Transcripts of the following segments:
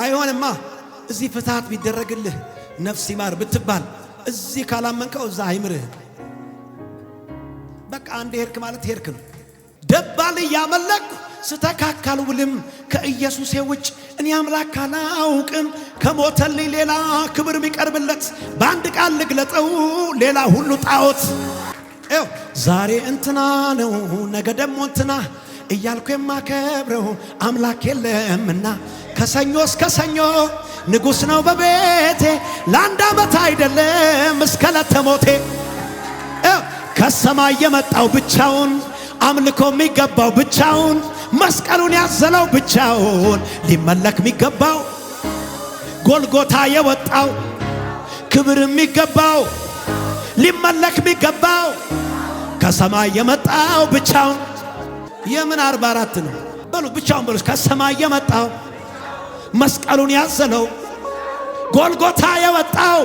አይሆንማ እዚህ ፍትሃት ቢደረግልህ ነፍስ ይማር ብትባል እዚህ ካላመንከው እዛ አይምርህ። በቃ አንድ ሄድክ ማለት ሄድክ ነው። ደባል ያመለክ ስተካካል ውልም ከኢየሱስ ውጭ እኔ አምላክ አላውቅም። ከሞተልኝ ሌላ ክብር የሚቀርብለት በአንድ ቃል ልግለጠው ሌላ ሁሉ ጣዖት። ዛሬ እንትና ነው ነገ ደሞ እንትና እያልኩ የማከብረው አምላክ የለምና ከሰኞ እስከ ሰኞ ንጉሥ ነው በቤቴ ለአንድ ዓመት አይደለም እስከ ለተሞቴ። ከሰማይ የመጣው ብቻውን አምልኮ የሚገባው ብቻውን መስቀሉን ያዘለው ብቻውን ሊመለክ የሚገባው ጎልጎታ የወጣው ክብር የሚገባው ሊመለክ የሚገባው ከሰማይ የመጣው ብቻውን። የምን 44 ነው በሉ ብቻውን በሉ። ከሰማይ የመጣው መስቀሉን ያዘለው ጎልጎታ የወጣው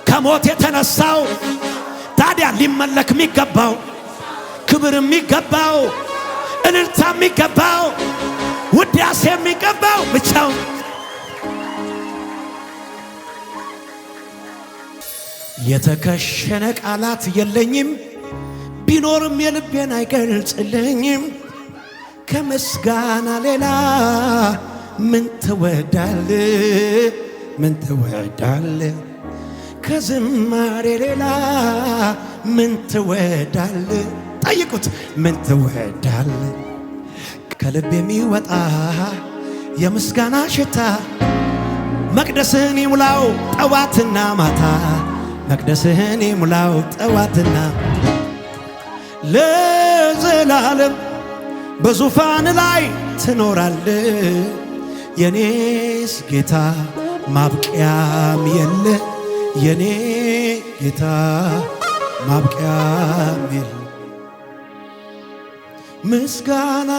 ከሞት የተነሳው ታዲያ ሊመለክ የሚገባው ክብር የሚገባው እልልታ የሚገባው ውዳሴ የሚገባው ብቻውን። የተከሸነ ቃላት የለኝም ቢኖርም የልቤን አይገልጽልኝም። ከምስጋና ሌላ ምን ትወዳለ ምን ትወዳለ? ከዝማሬ ሌላ ምን ትወዳለ? ጠይቁት ምን ትወዳለ? ከልብ የሚወጣ የምስጋና ሽታ መቅደስህን ይሙላው ጠዋትና ማታ መቅደስህን ይሙላው ጠዋትና ለዘላለም በዙፋን ላይ ትኖራለ። የኔስ ጌታ ማብቂያም የለ የኔ ጌታ ማብቂያም የለ። ምስጋና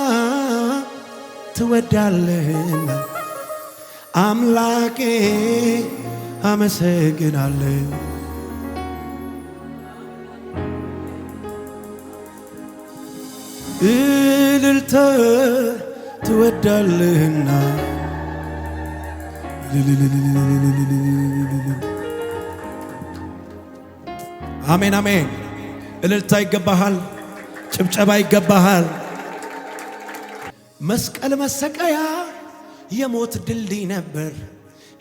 ትወዳለህና አምላኬ አመሰግናለሁ። እልልታ ትወዳለህና አሜን አሜን። እልልታ ይገባሃል፣ ጭብጨባ ይገባሃል። መስቀል መሰቀያ የሞት ድልድይ ነበር፣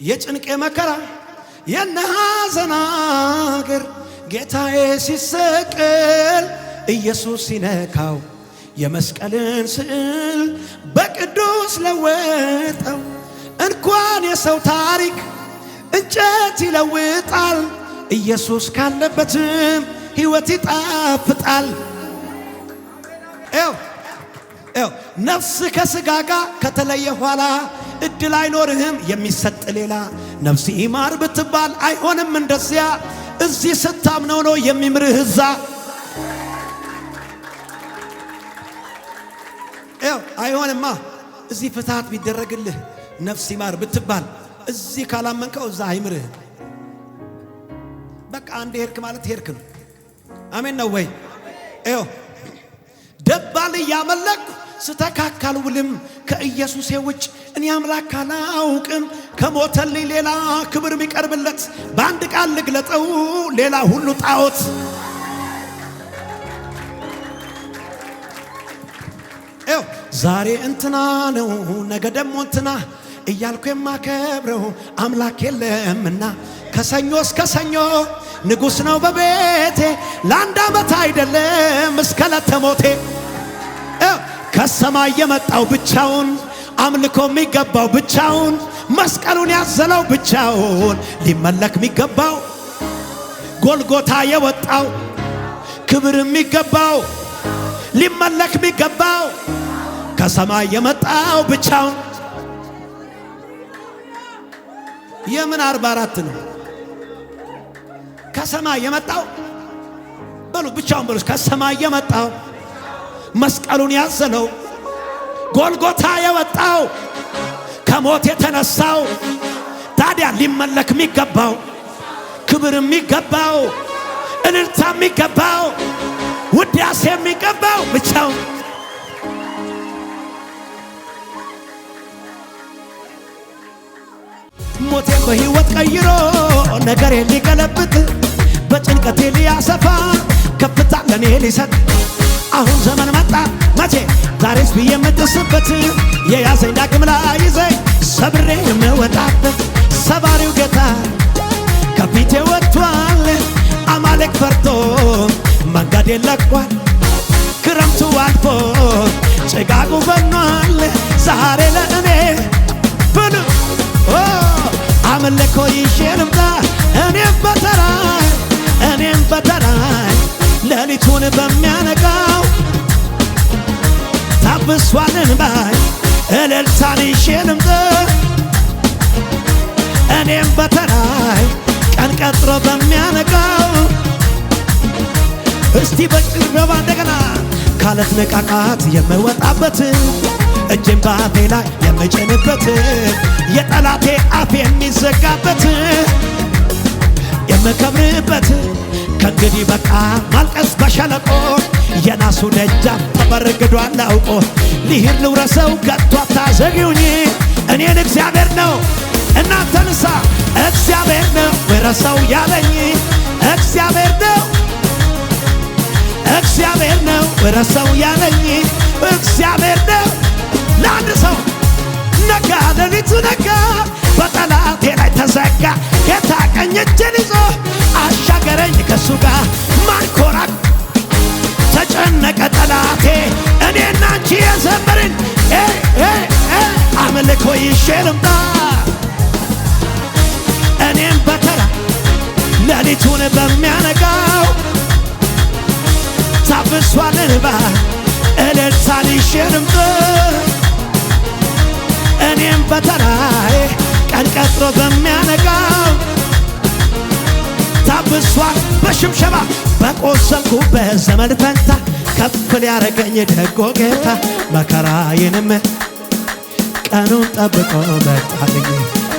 የጭንቄ መከራ የነሐዘን አገር። ጌታዬ ሲሰቀል ኢየሱስ ሲነካው የመስቀልን ስዕል በቅዱስ ለወጠው። እንኳን የሰው ታሪክ እንጨት ይለውጣል፣ ኢየሱስ ካለበትም ሕይወት ይጣፍጣል። ነፍስ ከሥጋ ጋር ከተለየ ኋላ እድል አይኖርህም የሚሰጥ ሌላ። ነፍስ ይማር ብትባል አይሆንም እንደዚያ፣ እዚህ ስታምነው ነው የሚምርህ እዛ። አይሆንማ እዚህ ፍትሃት ቢደረግልህ ነፍስ ይማር ብትባል እዚህ ካላመንከው እዛ አይምርህ። በቃ አንድ ሄድክ ማለት ሄድክ ነው። አሜን ነው ወይ? ደባል ያመለክ ስተካካል ውልም ከኢየሱስ ውጭ እኔ አምላክ አላውቅም። ከሞተልኝ ሌላ ክብር የሚቀርብለት በአንድ ቃል ልግለጠው ሌላ ሁሉ ጣዖት። ዛሬ እንትና ነው ነገ ደሞ እንትና እያልኩ የማከብረው አምላክ የለምና ከሰኞ እስከ ሰኞ ንጉሥ ነው በቤቴ ለአንድ ዓመት አይደለም እስከ ለተሞቴ። ከሰማይ የመጣው ብቻውን አምልኮ የሚገባው ብቻውን መስቀሉን ያዘለው ብቻውን ሊመለክ የሚገባው ጎልጎታ የወጣው ክብር የሚገባው ሊመለክ የሚገባው ከሰማይ የመጣው ብቻውን። የምን 44 ነው? ከሰማይ የመጣው በሉ ብቻውን በሉ። ከሰማይ የመጣው መስቀሉን ያዘለው ጎልጎታ የወጣው ከሞት የተነሳው ታዲያ ሊመለክ የሚገባው ክብር የሚገባው እልልታ የሚገባው ውዳሴ የሚገባው ብቻውን። ሞቴን በሕይወት ቀይሮ ነገሬን ሊገለብጥ በጭንቀቴ ሊያሰፋ ከፍታ ለኔ ሊሰጥ አሁን ዘመን መጣ መቼ ዛሬስ ብዬ የምጥስበት የያዘኝ ዳግም ላይዘኝ ሰብሬ የምወጣበት ሰባሪው ጌታ ከፊቴ ወጥቷል። አማሌቅ ፈርቶ መንገዴን ለቋል። ክረምቱ አልፎ ጭጋጉ በኗል። ዛሬ ለእኔ ብሉ አምልኮ ይዤ ልምጣ እኔም በተራይ ሌሊቱን በሚያነጋው ታብሷል እንባይ እልልታን ይዤ ልምጣ እኔም በተራይ ቀን ቀጥሮ በሚያነጋው እስቲ በጭብጨባ እንደገና ካለት ንቃቃት የምወጣበት እጄን በአፌ ላይ የምጭንበት የጠላቴ አፍ የሚዘጋበት የምከብርበት ከእንግዲህ በቃ ማልቀስ በሸለቆ የናሱ ደጃፍ ተበርግዷል አውቆ ልሂድ ልውረሰው ከቶ አታዘግዩኝ እኔን እግዚአብሔር ነው እናንተንሳ እግዚአብሔር ነው ውረሰው ያለኝ እግዚአብሔር ነው ውረሰው ያለኝ እግዚአብሔር ነው። ለአንድ ሰው ነጋ ሌሊቱ ነጋ በጠላቴ ላይ ተዘጋ ጌታ ቀኝ እጄን ይዞ አሻገረኝ ከሱ ጋር ማንኮራክ ተጨነቀ ጠላቴ እኔና አንቺ የዘመርን አምልኮ ይዤ ልምጣ እኔም በተራ ሌሊቱን በሚያነጋው ታብሷል እንባ እልልታን ይዤ ልምጣ እኔም በተራዬ ቀን ቀጥሮ በሚያነጋው ታብሷል በሽምሸባ በቆሰልኩበት ዘመን ፈንታ ከፍ ሊያረገኝ ደጎ ጌታ መከራዬንም ቀኑን ጠብቆ መጣልኝ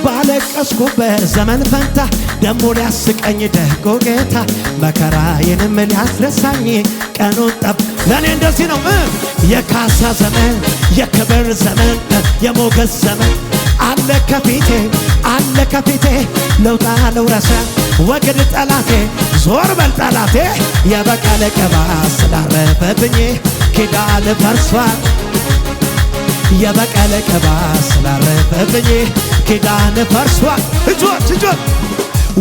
ባለቀስኩበት ዘመን ፈንታ ደሞ ሊያስቀኝ ደጎ ጌታ መከራዬንም ሊያስረሳኝ ቀኑን ለእኔ እንደዚህ ነው የካሳ ዘመን የክብር ዘመን የሞገስ ዘመን አለ ከፊቴ ለውጣ ልውረሰ ወግድ ጠላቴ ዞር በል ጠላቴ የበቀለ ቅባት ስላረፈብኝ ኪዳን ፈርሷል የበቀለ ቅባት ስላረፈብኝ ኪዳን ፈርሷል እጆች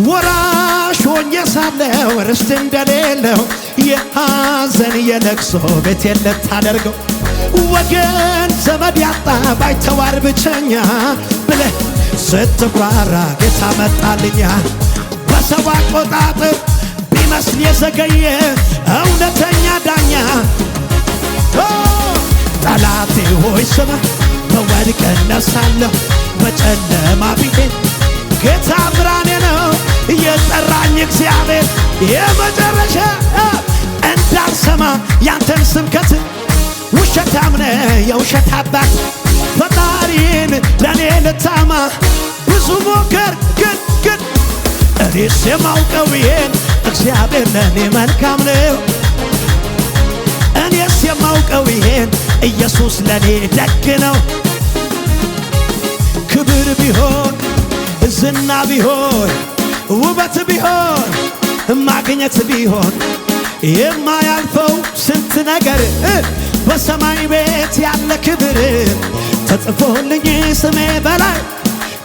ወራሽ ሆኜ ሳለሁ ርስት እንደሌለው የሐዘን የለቅሶ ቤት ልታደርገው ወገን ዘመድ ያጣ ባይተዋር ብቸኛ ብለህ ስትጓራ ጌታ መጣልኛ በሰው አቆጣጠር ቢመስል የዘገየ እውነተኛ ዳኛ ጠላቴ ሆይ ስማ በወድቅ እነሳለሁ በጨለማ ቢሄድ ጌታ ብርሃኔ ነው የጠራኝ እግዚአብሔር የመጨረሻ እንዳልሰማ ያንተን ስብከት ውሸታም ነህ የውሸት አባት ፈጣሪን ለእኔ ልታማ ብዙ ሞከር ግን እኔስ የማውቀው ይሄን እግዚአብሔር ለእኔ መልካም ነው እኔስ የማውቀው ይሄን ኢየሱስ ለእኔ ደግ ነው ክብር ቢሆን ዝና ቢሆን ውበት ቢሆን ማግኘት ቢሆን የማያልፈው ስንት ነገር በሰማይ ቤት ያለ ክብር ተጽፎልኝ ስሜ በላይ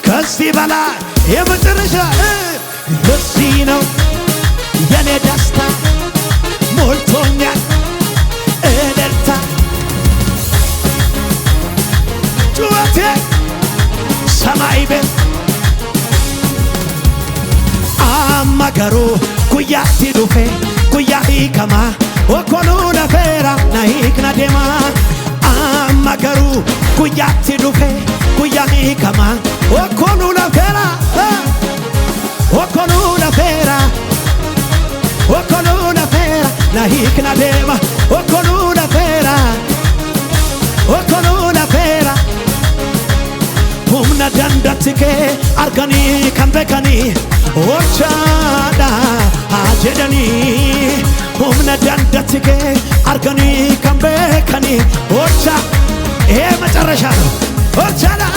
ከዚህ በላይ የመጨረሻ ለዚህ ነው የኔ ደስታ ሞልቶኛል እልልታ ጩኸቴ ሰማይ ቤት አማገሩ ጉያቲ ዱፌ ጉያሂ ከማ ወኮኑ ለፌራ ናሂክና ዴማ አማገሩ ጉያቲ ዱፌ ጉያሂ ከማ ወኮኑ ለፌራ ናሂክና ዴማ ወኮኑ ለፌራ humna dandatike argani kan bekani ochada ajedani humna dandatike argani kan bekani ocha መጨረሻ ነው ochada